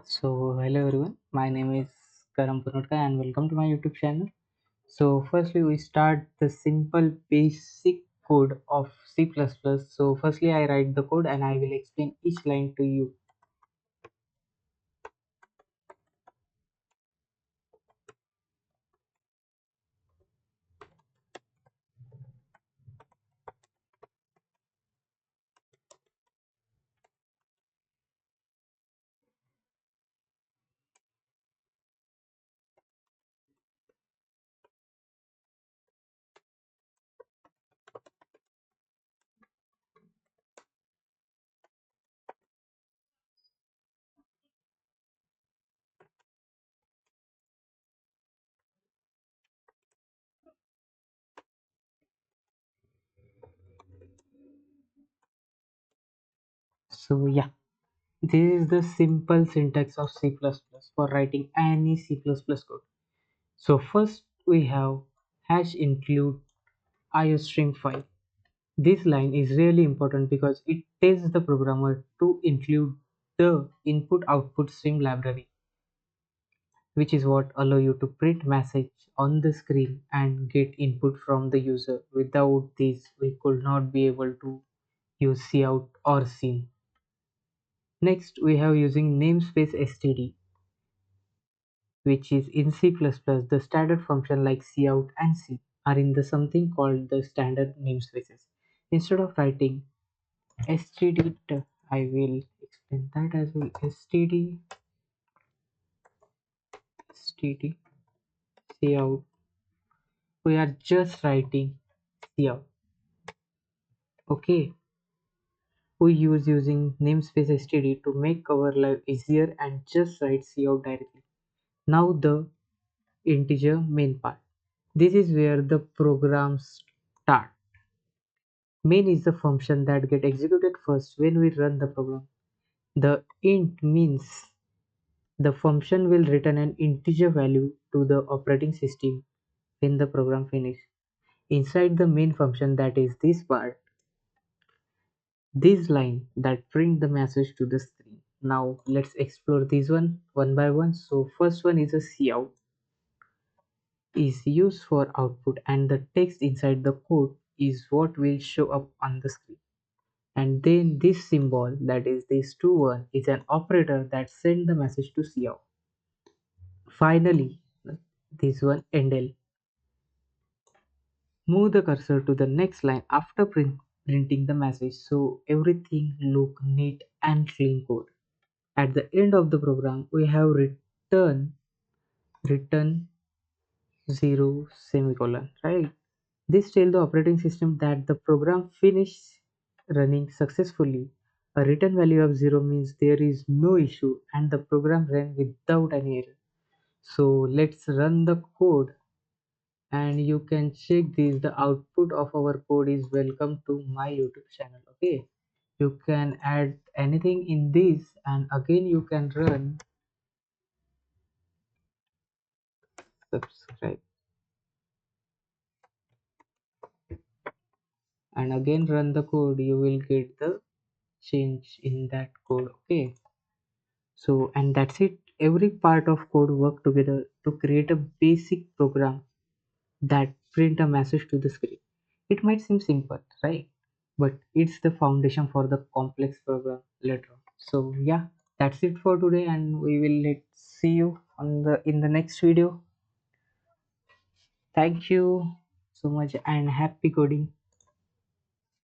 Hello everyone, my name is Karam Punotka and welcome to my YouTube channel. Firstly, we start the simple basic code of C++. Firstly, I write the code and I will explain each line to you. Yeah, this is the simple syntax of C++ for writing any C++ code. First we have hash include iostream file. This line is really important because it tells the programmer to include the input output stream library, which is what allow you to print message on the screen and get input from the user. Without this, we could not be able to use cout or scene. Next, we have using namespace std, which is in C++. The standard function like cout and scene are in the something called the standard namespaces. Instead of writing std, I will explain that as well. Std cout. We are just writing cout. Okay, we use using namespace std to make our life easier and just write cout directly. Now the integer main part. This is where the programs start. Main is the function that get executed first when we run the program. The int means the function will return an integer value to the operating system when the program finish. Inside the main function, that is this part, this line that print the message to the screen. Now let's explore this one by one. First one is a cout, is used for output, and the text inside the code is what will show up on the screen. And then this symbol, that is this 2 1, is an operator that sends the message to cout. Finally, this one endl. Move the cursor to the next line after printing the message so everything look neat and clean code. At the end of the program, we have return 0 semicolon, right? This tells the operating system that the program finished running successfully. A return value of 0 means there is no issue and the program ran without any error. So let's run the code and you can check this. The output of our code is welcome to my YouTube channel. Okay, you can add anything in this and again you can run subscribe and again run the code. You will get the change in that code. Okay, and that's it. Every part of code work together to create a basic program that print a message to the screen. It might seem simple, right? But it's the foundation for the complex program later on. Yeah, that's it for today, and we will see you on the in the next video. Thank you so much and happy coding.